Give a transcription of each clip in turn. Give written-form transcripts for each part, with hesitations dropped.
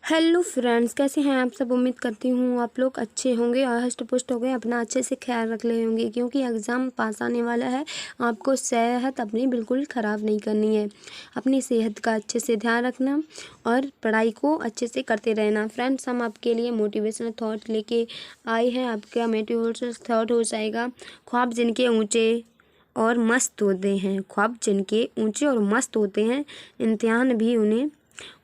Hello friends, कैसे हैं आप सब। उम्मीद करती हूँ आप लोग अच्छे होंगे और हष्ट पुष्ट हो गए। अपना अच्छे से ख्याल रख रहे होंगे क्योंकि एग्ज़ाम पास आने वाला है। आपको सेहत अपनी बिल्कुल ख़राब नहीं करनी है। अपनी सेहत का अच्छे से ध्यान रखना और पढ़ाई को अच्छे से करते रहना। फ्रेंड्स, हम आपके लिए मोटिवेशनल थॉट लेके आए हैं। आपका मोटिवेशनल थॉट हो जाएगा, ख्वाब जिनके ऊँचे और मस्त होते हैं। ख्वाब जिनके ऊँचे और मस्त होते हैं, इम्तिहान भी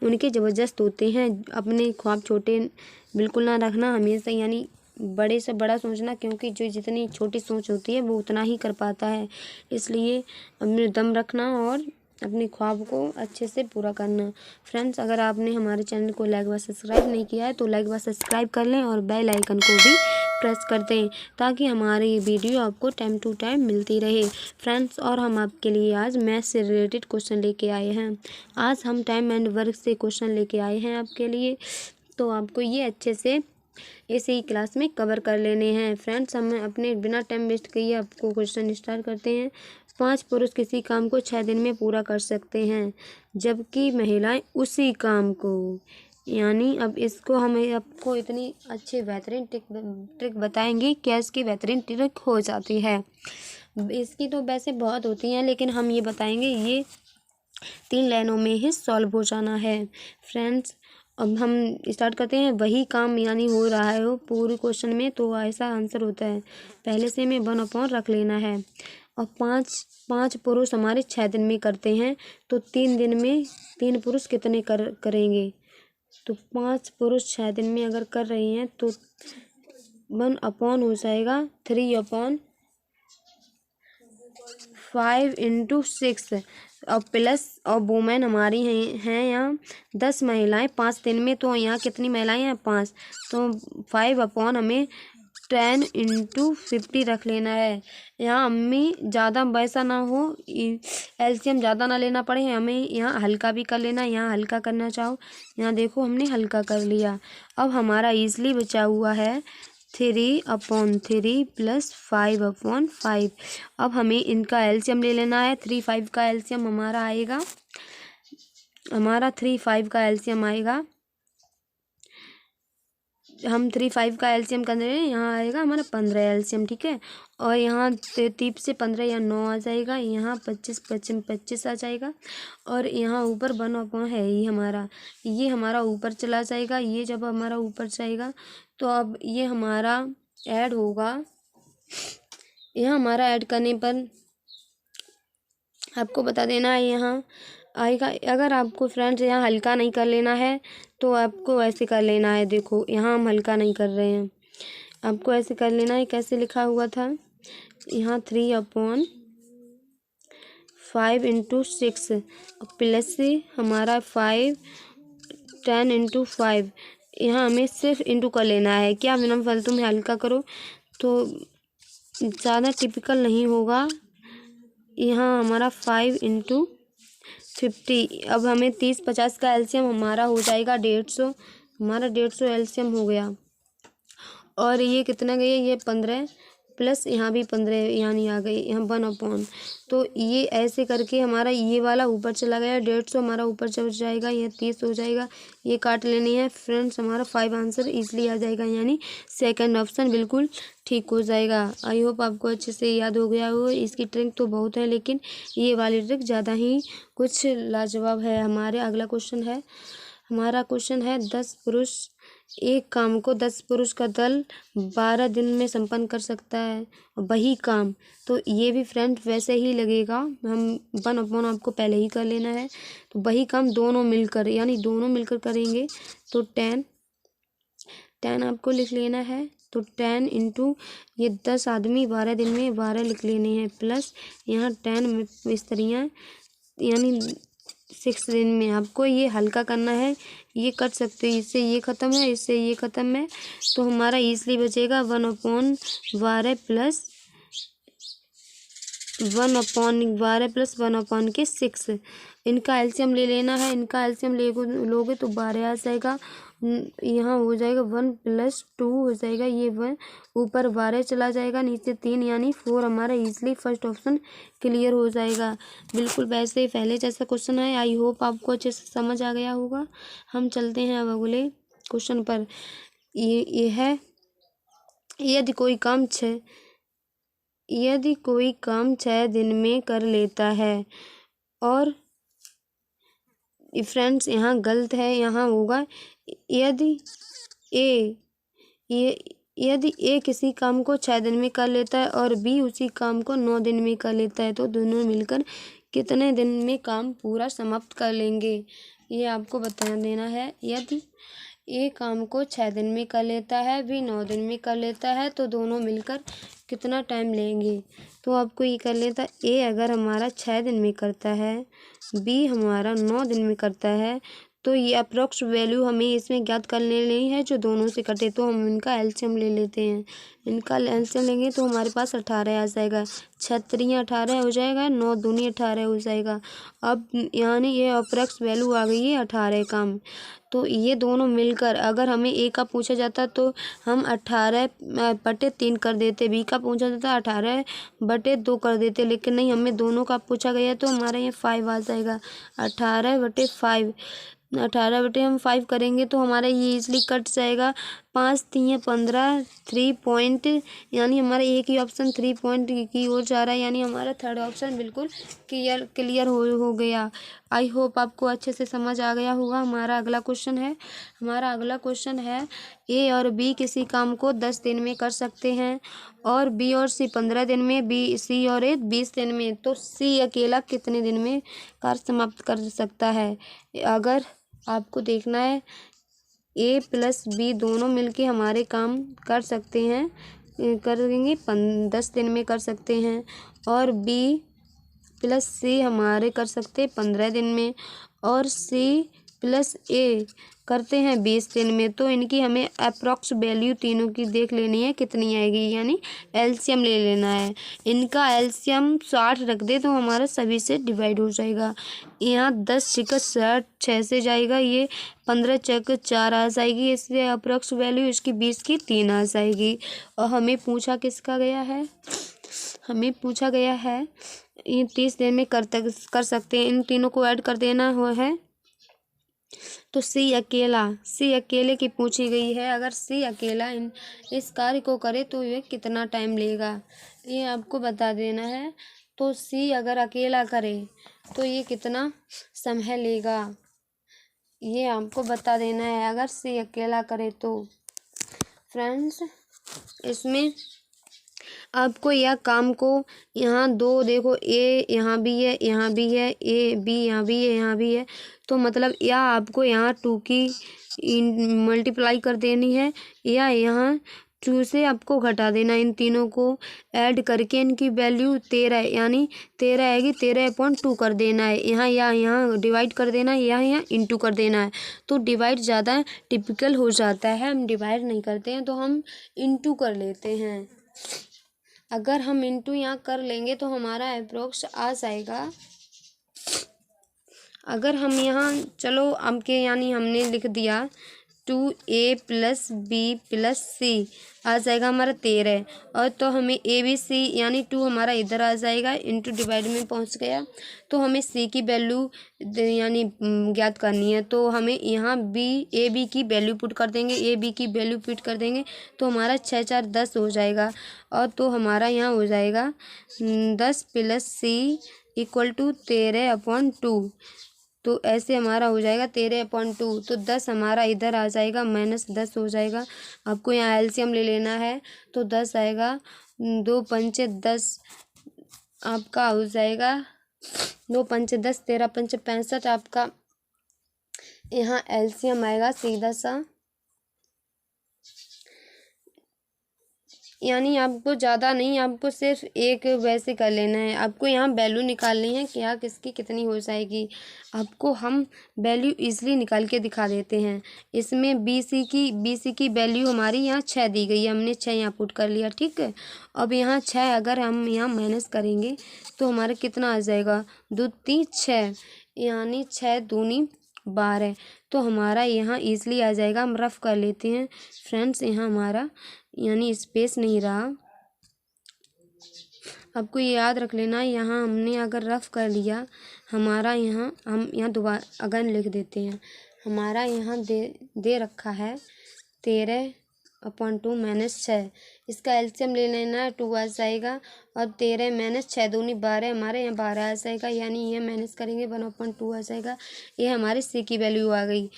उनके ज़बरदस्त होते हैं। अपने ख्वाब छोटे बिल्कुल ना रखना, हमेशा यानी बड़े से बड़ा सोचना, क्योंकि जो जितनी छोटी सोच होती है वो उतना ही कर पाता है। इसलिए अपने दम रखना और अपने ख्वाब को अच्छे से पूरा करना। फ्रेंड्स, अगर आपने हमारे चैनल को लाइक व सब्सक्राइब नहीं किया है तो लाइक व सब्सक्राइब कर लें और बेल आइकन को भी प्रेस कर दें ताकि हमारी ये वीडियो आपको टाइम टू टाइम मिलती रहे। फ्रेंड्स, और हम आपके लिए आज मैथ से रिलेटेड क्वेश्चन लेके आए हैं। आज हम टाइम एंड वर्क से क्वेश्चन लेके आए हैं आपके लिए, तो आपको ये अच्छे से इसी ही क्लास में कवर कर लेने हैं। फ्रेंड्स, हम अपने बिना टाइम वेस्ट किए आपको क्वेश्चन स्टार्ट करते हैं। 5 पुरुष किसी काम को 6 दिन में पूरा कर सकते हैं, जबकि महिलाएं उसी काम को, यानी अब इसको हमें आपको इतनी अच्छी बेहतरीन ट्रिक बताएंगे क्या इसकी बेहतरीन ट्रिक हो जाती है। इसकी तो वैसे बहुत होती हैं, लेकिन हम ये बताएंगे ये 3 लाइनों में ही सॉल्व हो जाना है। फ्रेंड्स, अब हम स्टार्ट करते हैं। वही काम यानी हो रहा है वो पूरे क्वेश्चन में, तो ऐसा आंसर होता है। पहले से हमें 1 रख लेना है। और पाँच पुरुष हमारे 6 दिन में करते हैं, तो 3 दिन में 3 पुरुष कितने करेंगे। तो 5 पुरुष 6 दिन में अगर कर रहे हैं तो 1 हो जाएगा 3/5 × 6 और प्लस और वुमेन हमारी हैं यहाँ 10 महिलाएं 5 दिन में। तो यहाँ कितनी महिलाएं हैं 5, तो 5 हमें 10 × 50 रख लेना है। यहाँ अम्मी ज़्यादा वैसा ना हो, एलसीएम ज़्यादा ना लेना पड़े, हमें यहाँ हल्का भी कर लेना। यहाँ हल्का करना चाहो, यहाँ देखो हमने हल्का कर लिया। अब हमारा ईजली बचा हुआ है 3/3 + 5/5। अब हमें इनका एलसीएम ले लेना है। 3 5 का एलसीएम हमारा आएगा, 3 5 का एलसीएम आएगा। हम 3 5 का एलसीएम कर रहे हैं, यहाँ आएगा हमारा 15 एलसीएम, ठीक है। और यहाँ 33 से 15 या 9 आ जाएगा। यहाँ 25 25 आ जाएगा। और यहाँ ऊपर 1 है ये हमारा ऊपर चला जाएगा। ये जब हमारा ऊपर जाएगा तो अब ये हमारा ऐड होगा। यहाँ हमारा ऐड करने पर आपको बता देना है यहाँ आएगा। अगर आपको फ्रेंड्स यहाँ हल्का नहीं कर लेना है तो आपको ऐसे कर लेना है। देखो यहाँ हम हल्का नहीं कर रहे हैं, आपको ऐसे कर लेना है। कैसे लिखा हुआ था यहाँ 3/5 × 6 प्लस से हमारा 5 10 × 5। यहाँ हमें सिर्फ इंटू कर लेना है। क्या बिना फालतू में हल्का करो तो ज़्यादा टिपिकल नहीं होगा। यहाँ हमारा 5 × 50। अब हमें 30 50 का एलसीएम हमारा हो जाएगा 150। हमारा 150 एलसीएम हो गया। और ये कितना गया, ये 15 प्लस यहाँ भी 15 यानी आ गई यहाँ 1/। तो ये ऐसे करके हमारा ये वाला ऊपर चला गया। 150 हमारा ऊपर चल जाएगा, ये 30 हो जाएगा। ये काट लेनी है फ्रेंड्स, हमारा 5 आंसर इसलिए आ जाएगा, यानी सेकंड ऑप्शन बिल्कुल ठीक हो जाएगा। आई होप आपको अच्छे से याद हो गया हो। इसकी ट्रिक तो बहुत है, लेकिन ये वाली ट्रिक ज़्यादा ही कुछ लाजवाब है। हमारा क्वेश्चन है 10 पुरुष एक काम को 10 पुरुष का दल 12 दिन में संपन्न कर सकता है, वही काम। तो ये भी फ्रेंड वैसे ही लगेगा। हम 1/, आपको पहले ही कर लेना है। तो वही काम दोनों मिलकर करेंगे। तो 10 आपको लिख लेना है। तो 10 × ये 10 आदमी 12 दिन में 12 लिख लेने हैं, प्लस यहाँ 10 स्त्रियाँ यानी 6 दिन में। आपको ये हल्का करना है, ये कर सकते हैं। इससे ये ख़त्म है, इससे ये ख़त्म है। तो हमारा इसलिए बचेगा 1/12 + 1/12 + 1/6। इनका एलसीएम ले लेना है। इनका एलसीएम लोगे तो 12 आ जाएगा। यहाँ हो जाएगा 1 + 2 हो जाएगा, ये 1 ऊपर 12 चला जाएगा, नीचे 3 यानी 4 हमारा इजीली फर्स्ट ऑप्शन क्लियर हो जाएगा। बिल्कुल वैसे ही पहले जैसा क्वेश्चन है। आई होप आपको अच्छे से समझ आ गया होगा। हम चलते हैं अब अगले क्वेश्चन पर। ये है, यदि कोई काम 6 दिन में कर लेता है और फ्रेंड्स यहाँ गलत है, यहाँ होगा यदि ए किसी काम को 6 दिन में कर लेता है और बी उसी काम को 9 दिन में कर लेता है तो दोनों मिलकर कितने दिन में काम पूरा समाप्त कर लेंगे, ये आपको बता देना है। यदि ए काम को 6 दिन में कर लेता है, बी 9 दिन में कर लेता है तो दोनों मिलकर कितना टाइम लेंगे। तो आपको ये कर लेता, ए अगर हमारा 6 दिन में करता है, बी हमारा 9 दिन में करता है, तो ये अप्रोक्स वैल्यू हमें इसमें ज्ञात कर लेनी है जो दोनों से कटे। तो हम इनका एलसीएम ले लेते हैं। इनका एलसीएम लेंगे तो हमारे पास 18 आ जाएगा। 6 3 18 हो जाएगा, 9 दूनी 18 हो जाएगा। अब यानी ये अप्रोक्स वैल्यू आ गई है 18 काम। तो ये दोनों मिलकर अगर हमें ए का पूछा जाता तो हम 18/3 कर देते, बी का पूछा जाता 18/2 कर देते, लेकिन नहीं, हमें दोनों का पूछा गया तो हमारे यहाँ 5 आ जाएगा। 18/5 हम 5 करेंगे तो हमारा ये इजली कट जाएगा। 5 3 15 3 पॉइंट, यानी हमारा एक ही ऑप्शन 3 पॉइंट की ओर जा रहा है, यानी हमारा थर्ड ऑप्शन बिल्कुल क्लियर हो गया। आई होप आपको अच्छे से समझ आ गया होगा। हमारा अगला क्वेश्चन है ए और बी किसी काम को 10 दिन में कर सकते हैं और बी और सी 15 दिन में, सी और ए 20 दिन में, तो सी अकेला कितने दिन में कार्य समाप्त कर सकता है। अगर आपको देखना है ए प्लस बी दोनों मिलके हमारे काम कर सकते हैं, करेंगे 10 दिन में कर सकते हैं, और बी प्लस सी हमारे कर सकते हैं 15 दिन में, और सी प्लस ए करते हैं 20 दिन में। तो इनकी हमें अप्रॉक्स वैल्यू तीनों की देख लेनी है कितनी आएगी, यानी एलसीएम ले लेना है। इनका एलसीएम 60 रख दे तो हमारा सभी से डिवाइड हो जाएगा। यहाँ 10 6 60 6 से जाएगा, ये 15 6 4 आ जाएगी, इसलिए अप्रॉक्स वैल्यू इसकी 20 की 3 आ जाएगी। और हमें पूछा किसका गया है, हमें पूछा गया है ये 30 दिन में कर सकते हैं। इन तीनों को ऐड कर देना है तो सी अकेले की पूछी गई है। अगर सी अकेला इस कार्य को करे तो ये कितना टाइम लेगा, ये आपको बता देना है। तो सी अगर अकेला करे तो ये कितना समय लेगा, ये आपको बता देना है। अगर सी अकेला करे तो फ्रेंड्स इसमें आपको यह काम को यहाँ दो देखो, ए यहाँ भी है, यहाँ भी है, ए बी यहाँ भी है, यहाँ भी है, तो मतलब या आपको यहाँ 2 की मल्टीप्लाई कर देनी है, या यहाँ 2 से आपको घटा देना। इन तीनों को ऐड करके इनकी वैल्यू 13 यानी 13 आएगी, 13/2 कर देना है। यहाँ डिवाइड कर देना है, यहाँ इंटू कर देना है। तो डिवाइड ज़्यादा टिपिकल हो जाता है, हम डिवाइड नहीं करते हैं तो हम इंटू कर लेते हैं। अगर हम इंटू यहाँ कर लेंगे तो हमारा अप्रोक्स आ जाएगा। अगर हम यहाँ चलो आपके यानी हमने लिख दिया 2a + b + c आ जाएगा हमारा 13, और तो हमें ए बी सी यानी 2 हमारा इधर आ जाएगा, इंटू डिवाइड में पहुँच गया। तो हमें c की वैल्यू यानी ज्ञात करनी है, तो हमें यहाँ ए बी की वैल्यू पुट कर देंगे, ए बी की वैल्यू पुट कर देंगे तो हमारा 6 4 10 हो जाएगा। और तो हमारा यहाँ हो जाएगा 10 + c = 13/2। तो ऐसे हमारा हो जाएगा 13/2। तो 10 हमारा इधर आ जाएगा, -10 हो जाएगा। आपको यहाँ एलसीएम ले लेना है तो 10 आएगा, 2 पंचे 10 आपका हो जाएगा, 2 पंचे 10 13 पंचे 65 आपका यहाँ एलसीएम आएगा सीधा सा। यानी आपको ज़्यादा नहीं, आपको सिर्फ एक वैसे कर लेना है। आपको यहाँ वैल्यू निकालनी है क्या किसकी कितनी हो जाएगी। आपको हम वैल्यू इजीली निकाल के दिखा देते हैं। इसमें बी सी की वैल्यू हमारी यहाँ 6 दी गई है, हमने 6 यहाँ पुट कर लिया, ठीक है। अब यहाँ 6 अगर हम यहाँ माइनस करेंगे तो हमारा कितना आ जाएगा, 2 3 6, यानी 6 दूनी 12। तो हमारा यहाँ ईजिली आ जाएगा। हम रफ कर लेते हैं फ्रेंड्स। यहाँ हमारा यानी स्पेस नहीं रहा। आपको ये याद रख लेना, यहाँ हमने अगर रफ कर लिया हमारा यहाँ, हम यहाँ दोबारा अगन लिख देते हैं। हमारा यहाँ दे रखा है 13/2 माइनस 6। इसका एलसीएम ले लेना है, 2 आ जाएगा। और 13 माइनस 6 दूनी 12, हमारे यहाँ 12 आ जाएगा। यानी ये माइनस करेंगे 1/2 आ जाएगा। ये हमारे सी की वैल्यू आ गई।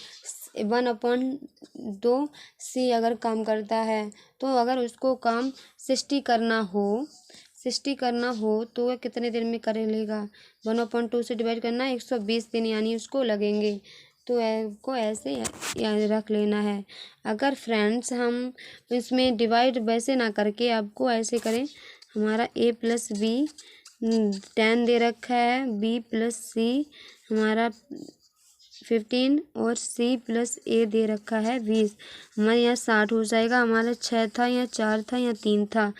1/2 सी अगर काम करता है तो अगर उसको काम 60 करना हो तो वह कितने दिन में कर लेगा। 1/2 से डिवाइड करना है 120 दिन, यानी उसको लगेंगे। तो को ऐसे याद रख लेना है। अगर फ्रेंड्स हम इसमें डिवाइड वैसे ना करके आपको ऐसे करें, हमारा a प्लस बी 10 दे रखा है, b प्लस सी हमारा 15 और c प्लस a दे रखा है 20। हमारे यहाँ 60 हो जाएगा। हमारा 6 था या 4 था या 3 था।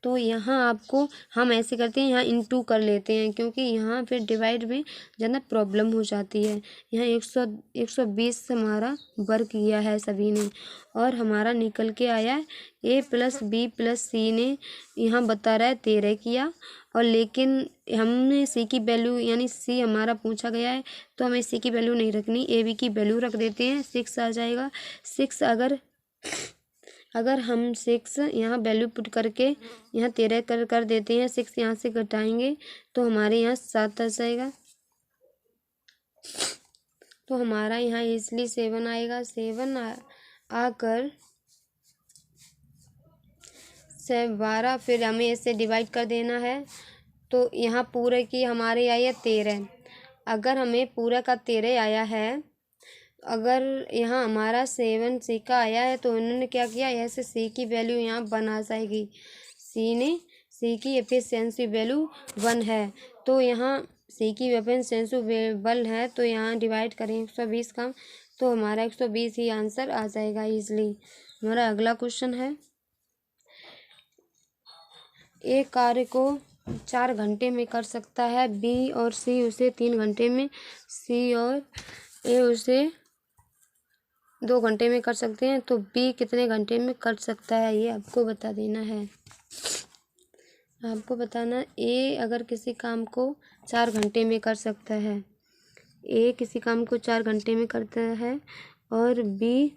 तो यहाँ आपको हम ऐसे करते हैं, यहाँ इनटू कर लेते हैं, क्योंकि यहाँ फिर डिवाइड में ज़्यादा प्रॉब्लम हो जाती है। यहाँ 120 हमारा वर्क किया है सभी ने, और हमारा निकल के आया a प्लस बी प्लस सी ने यहाँ बता रहा है 13 किया। और लेकिन हमने सी की वैल्यू यानी सी हमारा पूछा गया है, तो हमें सी की वैल्यू नहीं रखनी, ए बी की वैल्यू रख देते हैं। 6 आ जाएगा। 6 अगर हम 6 यहाँ वैल्यू पुट करके यहाँ 13 कर देते हैं, 6 यहाँ से घटाएंगे तो हमारे यहाँ 7 आ जाएगा। तो हमारा यहाँ इसलिए 7 आएगा। 7 आकर 12, फिर हमें इससे डिवाइड कर देना है। तो यहाँ पूरे की हमारे आई है 13। अगर हमें पूरा का 13 आया है, अगर यहाँ हमारा 7 सी का आया है, तो उन्होंने क्या किया, ऐसे सी की वैल्यू यहाँ 1 आ जाएगी। सी की एफिशिएंसी वैल्यू 1 है, तो यहाँ सी की एफिशिएंसी 1 है, तो यहाँ डिवाइड करें 120 का, तो हमारा 120 ही आंसर आ जाएगा ईजिली। हमारा अगला क्वेश्चन है, एक कार्य को 4 घंटे में कर सकता है, बी और सी उसे 3 घंटे में, सी और ए उसे 2 घंटे में कर सकते हैं, तो बी कितने घंटे में कर सकता है, ये आपको बता देना है। आपको बताना, ए अगर किसी काम को 4 घंटे में कर सकता है, ए किसी काम को 4 घंटे में करता है, और बी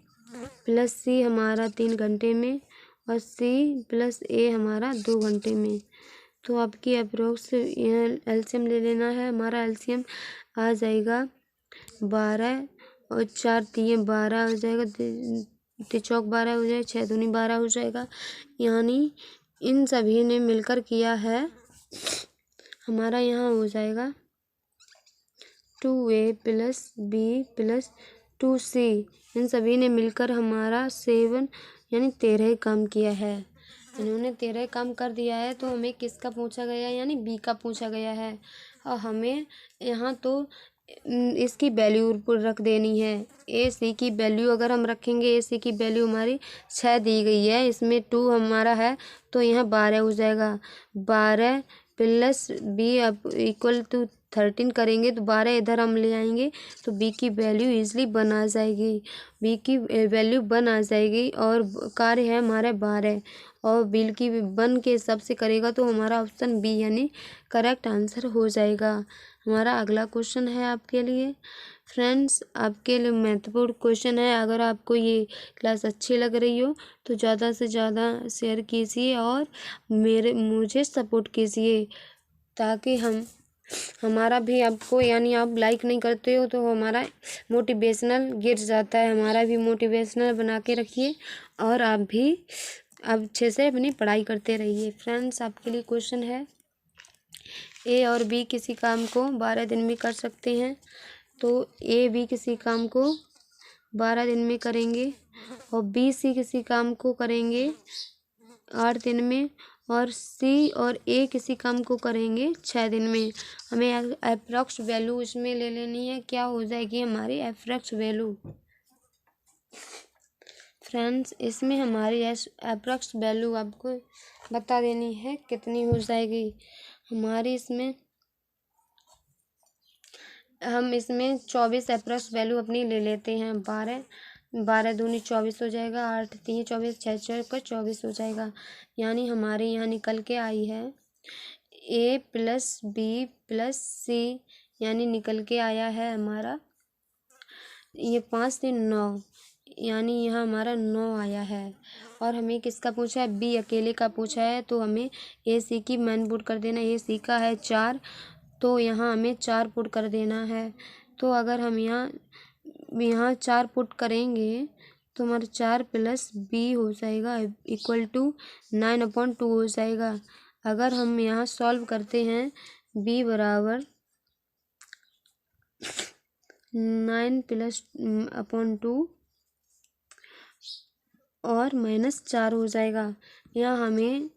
प्लस सी हमारा 3 घंटे में, और सी प्लस ए हमारा 2 घंटे में। तो आपकी अप्रोक्स एलसीएम ले लेना है। हमारा एलसीएम आ जाएगा 12 और 4 3 12 हो जाएगा, 3 12 हो जाएगा, 6 दूनी 12 हो जाएगा। यानी इन सभी ने मिलकर किया है, हमारा यहाँ हो जाएगा 2a plus B plus 2c। इन सभी ने मिलकर हमारा 7 यानी 13 काम किया है। इन्होंने 13 काम कर दिया है, तो हमें किसका पूछा गया है, यानी बी का पूछा गया है। और हमें यहाँ तो इसकी वैल्यू रख देनी है। ए सी की वैल्यू अगर हम रखेंगे, ए सी की वैल्यू हमारी 6 दी गई है, इसमें 2 हमारा है, तो यहाँ 12 हो जाएगा। 12 प्लस बी अब इक्वल टू 13 करेंगे, तो 12 इधर हम ले आएंगे, तो बी की वैल्यू ईजिली 1 आ जाएगी। बी की वैल्यू 1 आ जाएगी, और कार्य है हमारे 12, और बिल की 1 के हिसाब से करेगा, तो हमारा ऑप्शन बी यानी करेक्ट आंसर हो जाएगा। हमारा अगला क्वेश्चन है आपके लिए फ्रेंड्स, आपके लिए महत्वपूर्ण क्वेश्चन है। अगर आपको ये क्लास अच्छी लग रही हो तो ज़्यादा से ज़्यादा शेयर कीजिए और मुझे सपोर्ट कीजिए, ताकि हमारा भी आपको, यानी आप लाइक नहीं करते हो तो हमारा मोटिवेशनल गिर जाता है। हमारा भी मोटिवेशनल बना के रखिए, और आप भी अच्छे से अपनी पढ़ाई करते रहिए। फ्रेंड्स, आपके लिए क्वेश्चन है, ए और बी किसी काम को 12 दिन में कर सकते हैं, तो ए बी किसी काम को 12 दिन में करेंगे, और बी सी किसी काम को करेंगे 8 दिन में, और सी और ए किसी काम को करेंगे 6 दिन में। हमें अप्रॉक्स वैल्यू इसमें ले लेनी है। क्या हो जाएगी हमारी अप्रॉक्स वैल्यू फ्रेंड्स, इसमें हमारी अप्रॉक्स वैल्यू आपको बता देनी है कितनी हो जाएगी। हमारी इसमें हम इसमें 24 अप्रॉक्स वैल्यू अपनी ले लेते हैं। 12 दूनी 24 हो जाएगा, 8 3 24, 6 चौका 24 हो जाएगा। यानी हमारे यहाँ निकल के आई है A+B+C, यानी निकल के आया है हमारा ये 5 3 9, यानी यहाँ हमारा 9 आया है। और हमें किसका पूछा है? बी अकेले का पूछा है। तो हमें AC की मान पुट कर देना। AC का है 4, तो यहाँ हमें 4 पुट कर देना है। तो अगर हम यहाँ 4 पुट करेंगे तो हमारा 4 + B हो जाएगा = 9/2 हो जाएगा। अगर हम यहाँ सॉल्व करते हैं B बराबर 9 + 2 और -4 हो जाएगा। यहाँ हमें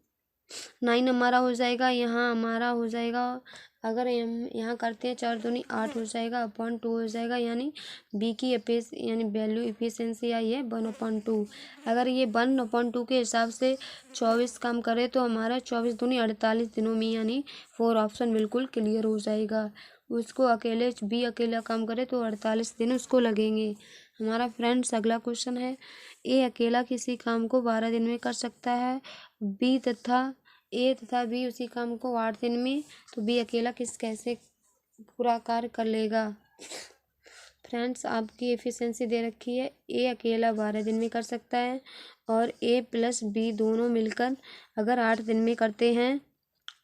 9 हमारा हो जाएगा, यहाँ हमारा हो जाएगा। अगर हम यहाँ करते हैं 4 दूनी 8 हो जाएगा, /2 हो जाएगा। यानी बी की यानी वैल्यू एफिशिएंसी आई है 1/2। अगर ये 1/2 के हिसाब से 24 काम करे तो हमारा 24 दूनी 48 दिनों में, यानी 4 ऑप्शन बिल्कुल क्लियर हो जाएगा। उसको बी अकेला काम करे तो 48 दिन उसको लगेंगे। हमारा फ्रेंड्स अगला क्वेश्चन है, ए अकेला किसी काम को 12 दिन में कर सकता है, ए तथा बी उसी काम को 8 दिन में, तो बी अकेला कैसे पूरा कार्य कर लेगा। फ्रेंड्स आपकी एफिशिएंसी दे रखी है, ए अकेला 12 दिन में कर सकता है और A+B दोनों मिलकर अगर 8 दिन में करते हैं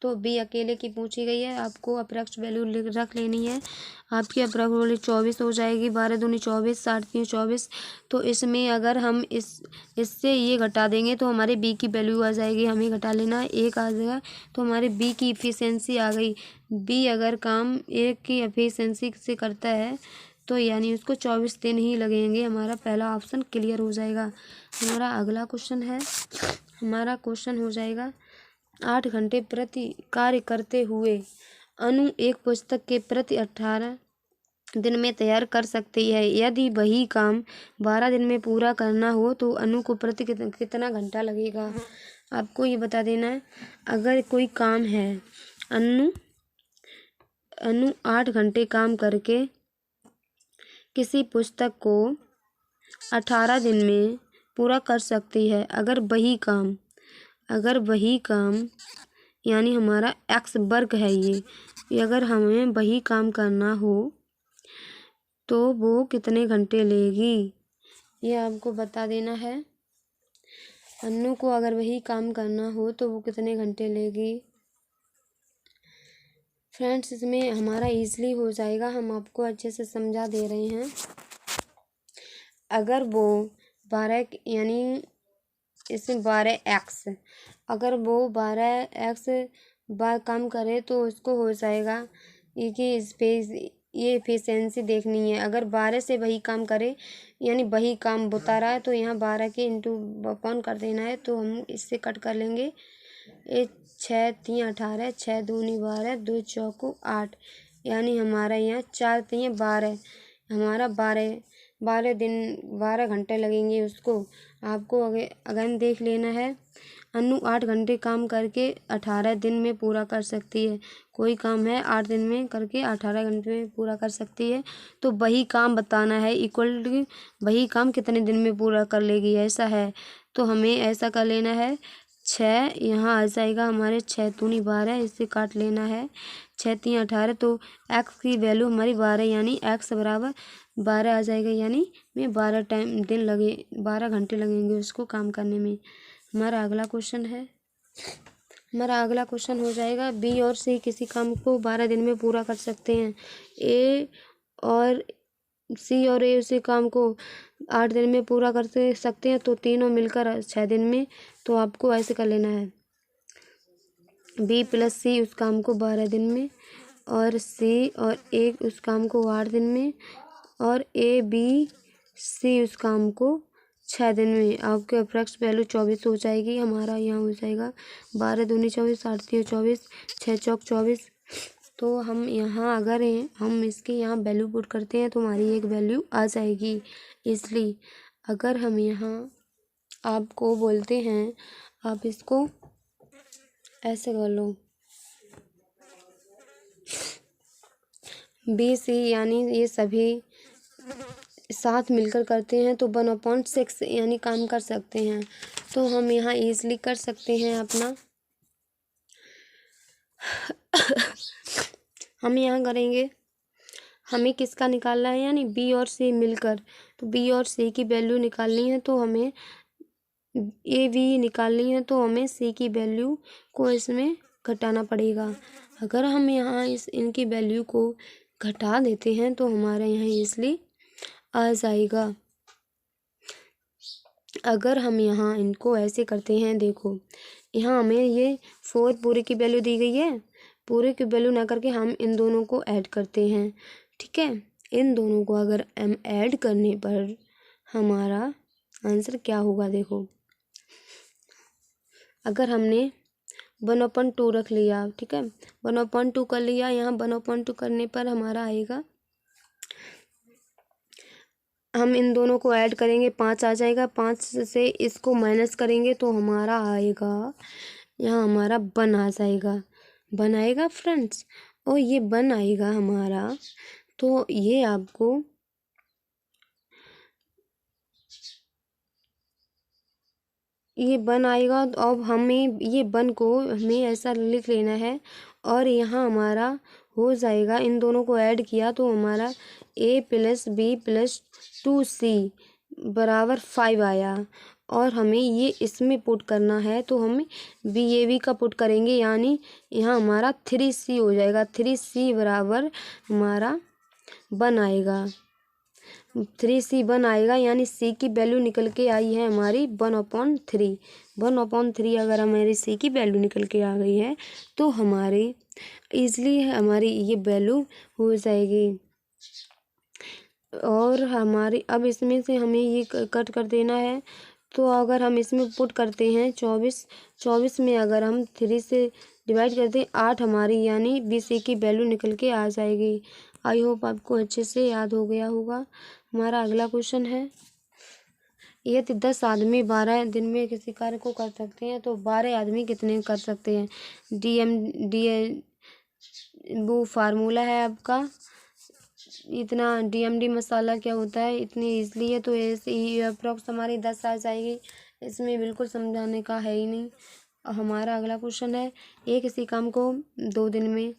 तो बी अकेले की पूछी गई है। आपको अप्रॉक्स वैल्यू रख लेनी है। आपकी अप्रॉक्स वैल्यू 24 हो जाएगी। 12 दूनी 24, 8 3 24। तो इसमें अगर हम इससे ये घटा देंगे तो हमारे बी की वैल्यू आ जाएगी। हमें घटा लेना है, 1 आ जाएगा, तो हमारे बी की एफिशिएंसी आ गई। बी अगर काम ए की एफिशिएंसी से करता है तो यानी उसको 24 दिन ही लगेंगे। हमारा पहला ऑप्शन क्लियर हो जाएगा। हमारा अगला क्वेश्चन है, हमारा क्वेश्चन हो जाएगा 8 घंटे प्रति कार्य करते हुए अनु एक पुस्तक के प्रति 18 दिन में तैयार कर सकती है। यदि वही काम 12 दिन में पूरा करना हो तो अनु को प्रति कितना घंटा लगेगा। आपको ये बता देना है। अगर कोई काम है, अनु 8 घंटे काम करके किसी पुस्तक को 18 दिन में पूरा कर सकती है। अगर वही काम यानी हमारा x वर्ग है ये अगर हमें वही काम करना हो तो वो कितने घंटे लेगी, ये आपको बता देना है। अन्नू को अगर वही काम करना हो तो वो कितने घंटे लेगी। फ्रेंड्स इसमें हमारा ईजिली हो जाएगा, हम आपको अच्छे से समझा दे रहे हैं। अगर वो 12 यानी इसमें 12x, अगर वो 12x बार काम करे तो उसको हो जाएगा ये एफिशिएंसी देखनी है। अगर 12 से वही काम करे यानी वही काम बता रहा है तो यहाँ 12 के इंटू अपॉन कर देना है। तो हम इससे कट कर लेंगे। 6 3 18, 6 दूनी 12, 2 चौको 8, यानी हमारा यहाँ 4 3 12, हमारा 12 दिन 12 घंटे लगेंगे उसको। आपको अगर देख लेना है, अनु 8 घंटे काम करके 18 दिन में पूरा कर सकती है। कोई काम है 8 दिन में करके 18 घंटे में पूरा कर सकती है, तो वही काम बताना है इक्वल टू वही काम कितने दिन में पूरा कर लेगी, ऐसा है। तो हमें ऐसा कर लेना है, 6 यहाँ आ जाएगा हमारे 6 दूनी 12, इससे काट लेना है। 6 3 18, तो x की वैल्यू हमारी 12 यानी x बराबर 12 आ जाएगा। यानी में 12 घंटे लगेंगे उसको काम करने में। हमारा अगला क्वेश्चन हो जाएगा, बी और सी किसी काम को 12 दिन में पूरा कर सकते हैं। सी और ए उसी काम को 8 दिन में पूरा कर सकते हैं, तो तीनों मिलकर 6 दिन में। तो आपको ऐसे कर लेना है, B+C उस काम को 12 दिन में, और सी और ए उस काम को 8 दिन में, और ABC उस काम को 6 दिन में। आपके अप्रॉक्स वैल्यू 24 हो जाएगी। हमारा यहाँ हो जाएगा 12 दूनी 24, 8 3 24, 6 चौक 24। तो हम यहाँ अगर हम इसकी यहाँ वैल्यू पुट करते हैं तो हमारी एक वैल्यू आ जाएगी। इसलिए अगर हम यहाँ आपको बोलते हैं, आप इसको ऐसे कर लो, बी सी यानी ये सभी साथ मिलकर करते हैं तो 1/6 यानी काम कर सकते हैं। तो हम यहाँ ईज़िली कर सकते हैं अपना हम यहाँ करेंगे, हमें किसका निकालना है यानी बी और सी मिलकर। तो बी और सी की वैल्यू निकालनी है तो हमें ए बी निकालनी है तो हमें सी की वैल्यू को इसमें घटाना पड़ेगा। अगर हम यहाँ इनकी वैल्यू को घटा देते हैं तो हमारे यहाँ ईज़िली आ जाएगा। अगर हम यहाँ इनको ऐसे करते हैं, देखो यहाँ हमें ये 4 पूरे की वैल्यू दी गई है, पूरे की वैल्यू ना करके हम इन दोनों को ऐड करते हैं। ठीक है, इन दोनों को अगर हम ऐड करने पर हमारा आंसर क्या होगा, देखो अगर हमने 1/2 रख लिया, ठीक है 1/2 कर लिया, यहाँ 1/2 करने पर हमारा आएगा, हम इन दोनों को ऐड करेंगे 5 आ जाएगा, 5 से इसको माइनस करेंगे तो हमारा आएगा, यहाँ हमारा 1 आ जाएगा, 1 आएगा फ्रेंड्स। और ये 1 आएगा हमारा, तो ये आपको ये 1 आएगा। तो अब हमें ये 1 को हमें ऐसा लिख लेना है और यहाँ हमारा हो जाएगा, इन दोनों को ऐड किया तो हमारा a + b + 2c बराबर 5 आया। और हमें ये इसमें पुट करना है तो हम BAB का पुट करेंगे, यानी यहाँ हमारा 3c हो जाएगा, 3c बराबर हमारा 1 आएगा, 3c 1 आएगा, यानी c की वैल्यू निकल के आई है हमारी 1/3। 1/3 अगर हमारी c की वैल्यू निकल के आ गई है तो हमारे ईज़िली हमारी ये वैल्यू हो जाएगी। और हमारी अब इसमें से हमें ये कट कर देना है, तो अगर हम इसमें पुट करते हैं 24 में अगर हम 3 से डिवाइड करते हैं 8 हमारी, यानी BC की वैल्यू निकल के आ जाएगी। आई होप आपको अच्छे से याद हो गया होगा। हमारा अगला क्वेश्चन है, यदि 10 आदमी 12 दिन में किसी कार्य को कर सकते हैं तो 12 आदमी कितने कर सकते हैं। वो फार्मूला है आपका, इतना DMD मसाला क्या होता है, इतनी ईजली है तो ऐसे ही अप्रॉक्स हमारी 10 आ जाएगी, इसमें बिल्कुल समझाने का है ही नहीं। हमारा अगला क्वेश्चन है, A किसी काम को 2 दिन में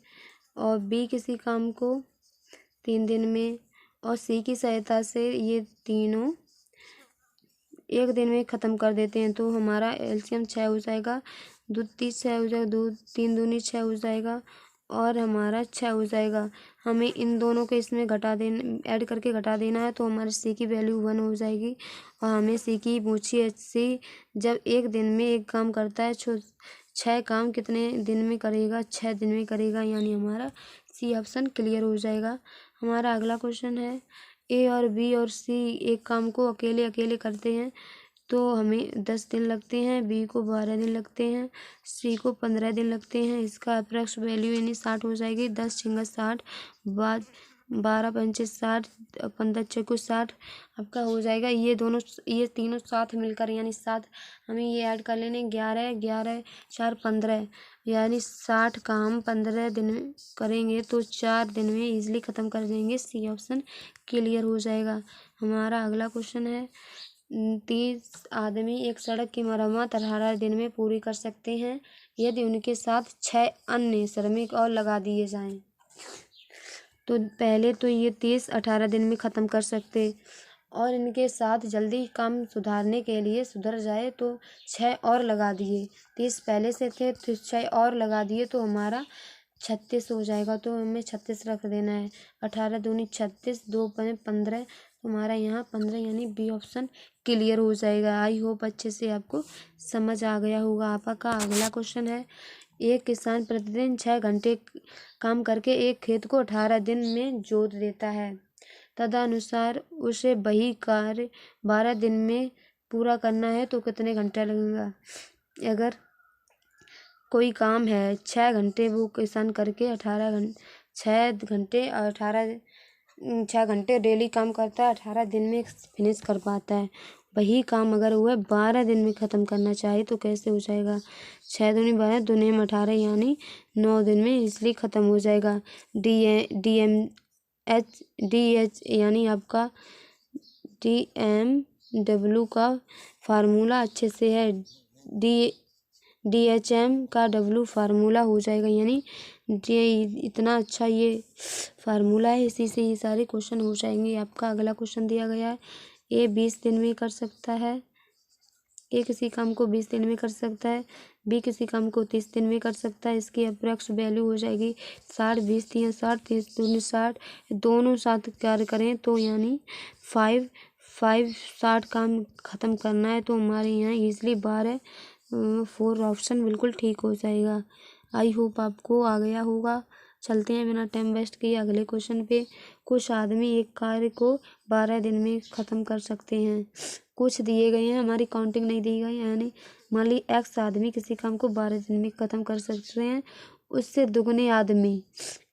और B किसी काम को 3 दिन में और C की सहायता से ये तीनों 1 दिन में ख़त्म कर देते हैं, तो हमारा LCM 6 हो जाएगा, 2 30 6 हो जाएगा, 2 3 दूनी 6 हो जाएगा और हमारा 6 हो जाएगा। हमें इन दोनों को इसमें घटा देना, ऐड करके घटा देना है, तो हमारे C की वैल्यू 1 हो जाएगी। और हमें C की पूछी है, C जब 1 दिन में एक काम करता है 6 काम कितने दिन में करेगा, 6 दिन में करेगा, यानी हमारा C ऑप्शन क्लियर हो जाएगा। हमारा अगला क्वेश्चन है, A और B और C एक काम को अकेले अकेले करते हैं तो हमें 10 दिन लगते हैं, B को 12 दिन लगते हैं, C को 15 दिन लगते हैं। इसका अप्रॉक्स वैल्यू यानी 60 हो जाएगी। 10 × 60 बाद 12 × 5 60, 15 × 6 60 आपका हो जाएगा। ये तीनों साथ मिलकर यानी 7 हमें ये ऐड कर लेने, 11 11 4 15 यानी 60 काम 15 दिन में करेंगे तो 4 दिन में ईजिली ख़त्म कर देंगे। C ऑप्शन क्लियर हो जाएगा। हमारा अगला क्वेश्चन है, 30 आदमी एक सड़क की मरम्मत 18 दिन में पूरी कर सकते हैं यदि उनके साथ 6 अन्य श्रमिक और लगा दिए जाएं। तो पहले तो ये 30 18 दिन में ख़त्म कर सकते और इनके साथ जल्दी काम सुधारने के लिए सुधर जाए तो 6 और लगा दिए। 30 पहले से थे तो 6 और लगा दिए तो हमारा 36 हो जाएगा, तो हमें 36 रख देना है। 18 दूनी 36, 2 × 15, तो हमारा यहाँ 15 यानी B ऑप्शन क्लियर हो जाएगा। आई होप अच्छे से आपको समझ आ गया होगा। आपका अगला क्वेश्चन है, एक किसान प्रतिदिन 6 घंटे काम करके एक खेत को 18 दिन में जोत देता है, तदनुसार उसे वही कार्य 12 दिन में पूरा करना है तो कितने घंटे लगेगा। अगर कोई काम है 6 घंटे वो किसान करके 6 घंटे डेली काम करता है, 18 दिन में फिनिश कर पाता है। वही काम अगर वह 12 दिन में ख़त्म करना चाहे तो कैसे हो जाएगा। 6 दूनी 12, दूनी में 18 यानी 9 दिन में इसलिए ख़त्म हो जाएगा। DH यानी आपका DMW का फार्मूला अच्छे से है, DHM का W फार्मूला हो जाएगा, यानी ये इतना अच्छा ये फार्मूला है, इसी से ये सारे क्वेश्चन हो जाएंगे। आपका अगला क्वेश्चन दिया गया है, A 20 दिन में कर सकता है, A किसी काम को 20 दिन में कर सकता है, B किसी काम को 30 दिन में कर सकता है। इसकी अप्रॉक्स वैल्यू हो जाएगी 60, 20 तियां 60, 30 दूनी 60, दोनों साथ कार्य करें तो यानी 60 काम ख़त्म करना है, तो हमारे यहाँ ईजिली 4 ऑप्शन बिल्कुल ठीक हो जाएगा। आई होप आपको आ गया होगा। चलते हैं बिना टाइम वेस्ट किए अगले क्वेश्चन पे। कुछ आदमी एक कार्य को 12 दिन में ख़त्म कर सकते हैं। कुछ दिए गए हैं, हमारी काउंटिंग नहीं दी गई, यानी मान ली X आदमी किसी काम को 12 दिन में ख़त्म कर सकते हैं। उससे दुगने आदमी,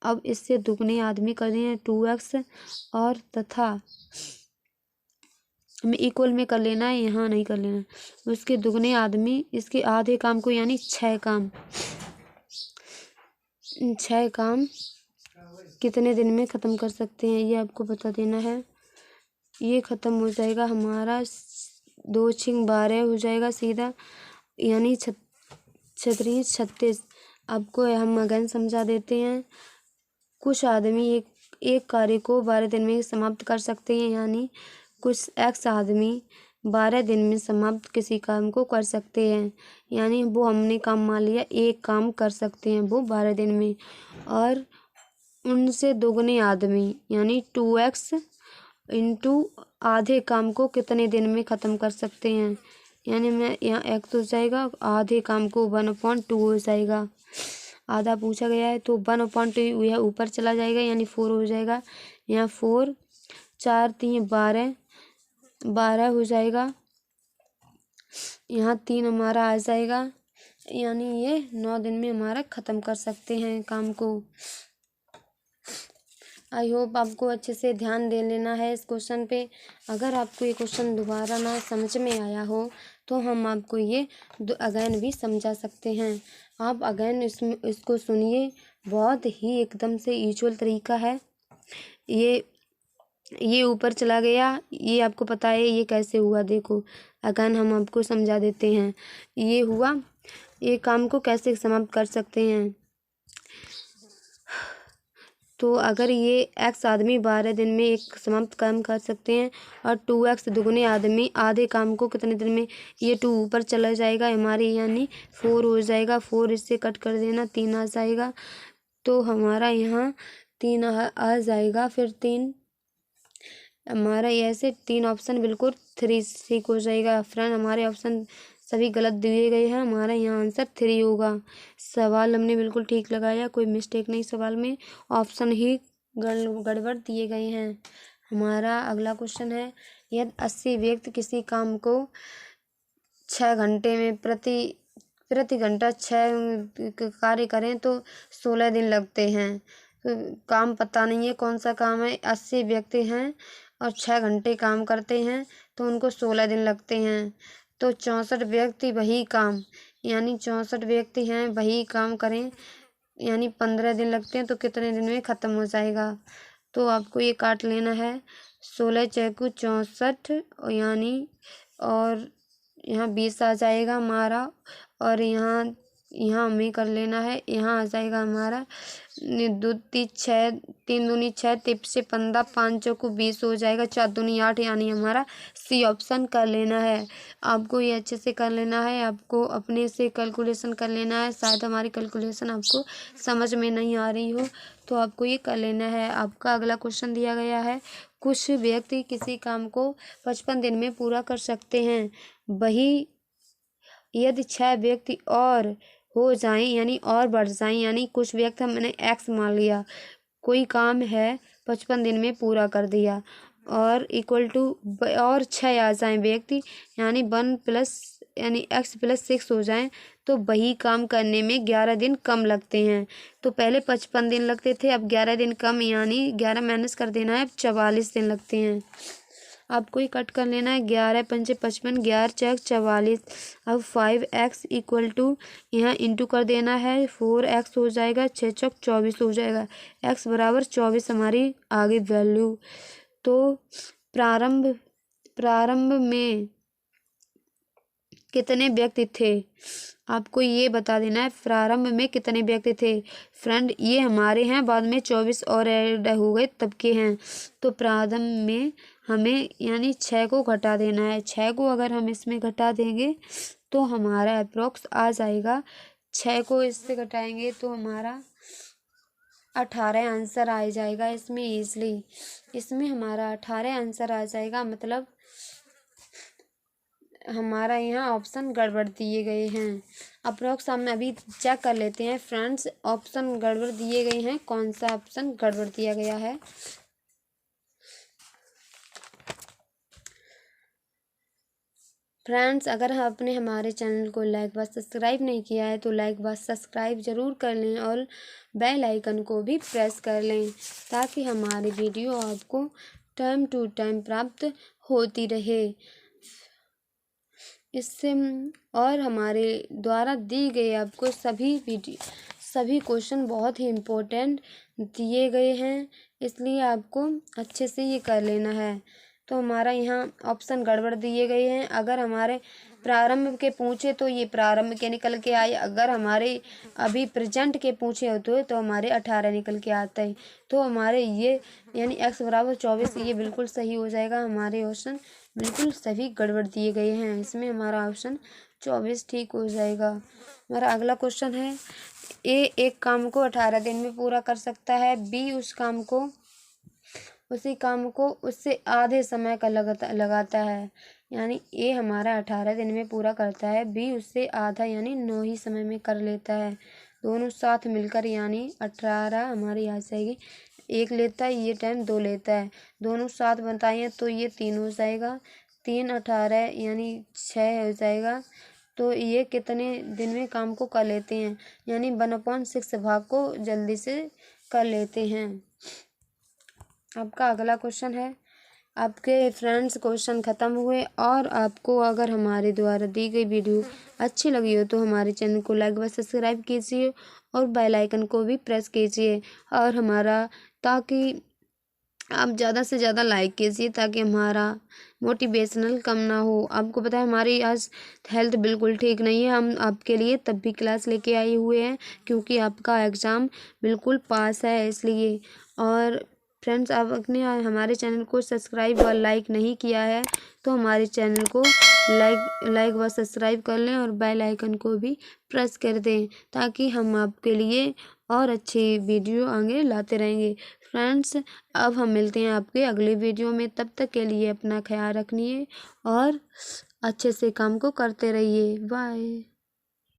अब इससे दुगने आदमी कर रहे हैं 2X, और तथा हमें इक्वल में कर लेना है, यहाँ नहीं कर लेना। उसके दुगने आदमी इसके आधे काम को यानी 6 काम कितने दिन में ख़त्म कर सकते हैं, ये आपको बता देना है। ये ख़त्म हो जाएगा हमारा 2 6 12 हो जाएगा सीधा, यानी 36। आपको हम अगेन समझा देते हैं। कुछ आदमी एक कार्य को 12 दिन में समाप्त कर सकते हैं, यानी कुछ X आदमी 12 दिन में समाप्त किसी काम को कर सकते हैं, यानी वो हमने काम मान लिया एक काम कर सकते हैं वो 12 दिन में। और उनसे दोगुने आदमी यानी 2X इंटू आधे काम को कितने दिन में ख़त्म कर सकते हैं, यानी मैं यहाँ X हो जाएगा, आधे काम को 1/2 हो जाएगा। आधा पूछा गया है तो 1/2 यह ऊपर चला जाएगा, यानी 4 हो जाएगा। यहाँ 4 4 3 12 हो जाएगा। यहाँ 3 हमारा आ जाएगा, यानी ये 9 दिन में हमारा ख़त्म कर सकते हैं काम को। आई होप आपको अच्छे से ध्यान दे लेना है इस क्वेश्चन पे। अगर आपको ये क्वेश्चन दोबारा ना समझ में आया हो तो हम आपको ये अगेन भी समझा सकते हैं। आप अगेन इसको सुनिए, बहुत ही एकदम से यूजुअल तरीका है। ये ऊपर चला गया, ये आपको पता है ये कैसे हुआ, देखो अगेन हम आपको समझा देते हैं। ये हुआ, ये काम को कैसे समाप्त कर सकते हैं। तो अगर ये X आदमी 12 दिन में एक समाप्त काम कर सकते हैं और 2X दुगने आदमी आधे काम को कितने दिन में, ये 2 ऊपर चला जाएगा हमारे, यानी 4 हो जाएगा। 4 इससे कट कर देना, 3 आ जाएगा, तो हमारा यहाँ 3 आ जाएगा। फिर 3 हमारा ऐसे 3 ऑप्शन बिल्कुल 3 ठीक हो जाएगा। फ्रेंड हमारे ऑप्शन सभी गलत दिए गए हैं, हमारा यहाँ आंसर 3 होगा। सवाल हमने बिल्कुल ठीक लगाया, कोई मिस्टेक नहीं सवाल में, ऑप्शन ही गड़बड़ दिए गए हैं। हमारा अगला क्वेश्चन है, यदि 80 व्यक्ति किसी काम को 6 घंटे में प्रति घंटा 6 कार्य करें तो 16 दिन लगते हैं। तो काम पता नहीं है कौन सा काम है, 80 व्यक्ति हैं और 6 घंटे काम करते हैं तो उनको 16 दिन लगते हैं। तो 64 व्यक्ति वही काम, यानी 64 व्यक्ति हैं वही काम करें, यानी 15 दिन लगते हैं, तो कितने दिन में ख़त्म हो जाएगा। तो आपको ये काट लेना है, 16 चौकू 64, यानी और यहाँ 20 आ जाएगा हमारा, और यहाँ हमें कर लेना है, यहाँ आ जाएगा हमारा 2 3 6 3 दूनी 6 3 से 15 5 चौकू 20 हो जाएगा, 4 दूनी 8, यानी हमारा C ऑप्शन कर लेना है। आपको ये अच्छे से कर लेना है, आपको अपने से कैलकुलेशन कर लेना है। शायद हमारी कैलकुलेशन आपको समझ में नहीं आ रही हो तो आपको ये कर लेना है। आपका अगला क्वेश्चन दिया गया है, कुछ व्यक्ति किसी काम को 55 दिन में पूरा कर सकते हैं, वही यदि 6 व्यक्ति और हो जाएं यानी और बढ़ जाएं, यानी कुछ व्यक्ति हमने X मान लिया, कोई काम है 55 दिन में पूरा कर दिया और इक्वल टू और 6 आ जाएं व्यक्ति, यानी 1 + 6 हो जाएं, तो वही काम करने में 11 दिन कम लगते हैं। तो पहले 55 दिन लगते थे, अब 11 दिन कम, यानी 11 माइनस कर देना है, अब 44 दिन लगते हैं। आपको ये कट कर लेना है। 11 पंचे 55, 11 चौक 44। अब 5x इक्वल टू यहाँ इंटू कर देना है, 4x हो जाएगा, 6 चौक 24 हो जाएगा। x बराबर 24 हमारी आगे वैल्यू। तो प्रारंभ में कितने व्यक्ति थे, आपको ये बता देना है। प्रारंभ में कितने व्यक्ति थे फ्रेंड, ये हमारे हैं, बाद में 24 और ऐड हो गए तब के हैं। तो प्रारंभ में हमें यानी 6 को घटा देना है। 6 को अगर हम इसमें घटा देंगे तो हमारा अप्रोक्स आ जाएगा। 6 को इससे घटाएंगे तो हमारा 18 आंसर आ जाएगा इसमें ईजली। इसमें हमारा 18 आंसर आ जाएगा, मतलब हमारा यहाँ ऑप्शन गड़बड़ दिए गए हैं। अप्रोक्स हम अभी चेक कर लेते हैं फ्रेंड्स, ऑप्शन गड़बड़ दिए गए हैं, कौन सा ऑप्शन गड़बड़ दिया गया है। फ्रेंड्स, अगर आपने हमारे चैनल को लाइक व सब्सक्राइब नहीं किया है तो लाइक व सब्सक्राइब ज़रूर कर लें और बेल आइकन को भी प्रेस कर लें, ताकि हमारी वीडियो आपको टाइम टू टाइम प्राप्त होती रहे। इससे और हमारे द्वारा दी गई आपको सभी क्वेश्चन बहुत ही इम्पोर्टेंट दिए गए हैं, इसलिए आपको अच्छे से ये कर लेना है। तो हमारा यहाँ ऑप्शन गड़बड़ दिए गए हैं। अगर हमारे प्रारंभ के पूछे तो ये प्रारंभ के निकल के आए, अगर हमारे अभी प्रेजेंट के पूछे होते तो हमारे 18 निकल के आते हैं। तो हमारे ये यानी x बराबर 24 ये बिल्कुल सही हो जाएगा। हमारे ऑप्शन बिल्कुल सभी गड़बड़ दिए गए हैं, इसमें हमारा ऑप्शन 24 ठीक हो जाएगा। हमारा अगला क्वेश्चन है, ए एक काम को 18 दिन में पूरा कर सकता है, बी उसी काम को उससे आधे समय का लगाता है। यानी ए हमारा 18 दिन में पूरा करता है, बी उससे आधा यानी 9 ही समय में कर लेता है। दोनों साथ मिलकर यानी 18 हमारी आ जाएगी। एक लेता है, ये टाइम 2 लेता है, दोनों साथ बताइए तो ये 3 हो जाएगा। 3 18 यानी 6 हो जाएगा। तो ये कितने दिन में काम को कर लेते हैं, यानी 1/6 भाग को जल्दी से कर लेते हैं। आपका अगला क्वेश्चन है। आपके फ्रेंड्स क्वेश्चन ख़त्म हुए, और आपको अगर हमारे द्वारा दी गई वीडियो अच्छी लगी हो तो हमारे चैनल को लाइक व सब्सक्राइब कीजिए और बेल आइकन को भी प्रेस कीजिए, और हमारा ताकि आप ज़्यादा से ज़्यादा लाइक कीजिए ताकि हमारा मोटिवेशनल कम ना हो। आपको पता है हमारी आज हेल्थ बिल्कुल ठीक नहीं है, हम आपके लिए तब भी क्लास लेके आए हुए हैं क्योंकि आपका एग्ज़ाम बिल्कुल पास है इसलिए। और फ्रेंड्स, आप अपने हमारे चैनल को सब्सक्राइब और लाइक नहीं किया है तो हमारे चैनल को लाइक व सब्सक्राइब कर लें और बेल आइकन को भी प्रेस कर दें, ताकि हम आपके लिए और अच्छी वीडियो आगे लाते रहेंगे। फ्रेंड्स, अब हम मिलते हैं आपके अगले वीडियो में, तब तक के लिए अपना ख्याल रखिए और अच्छे से काम को करते रहिए। बाय।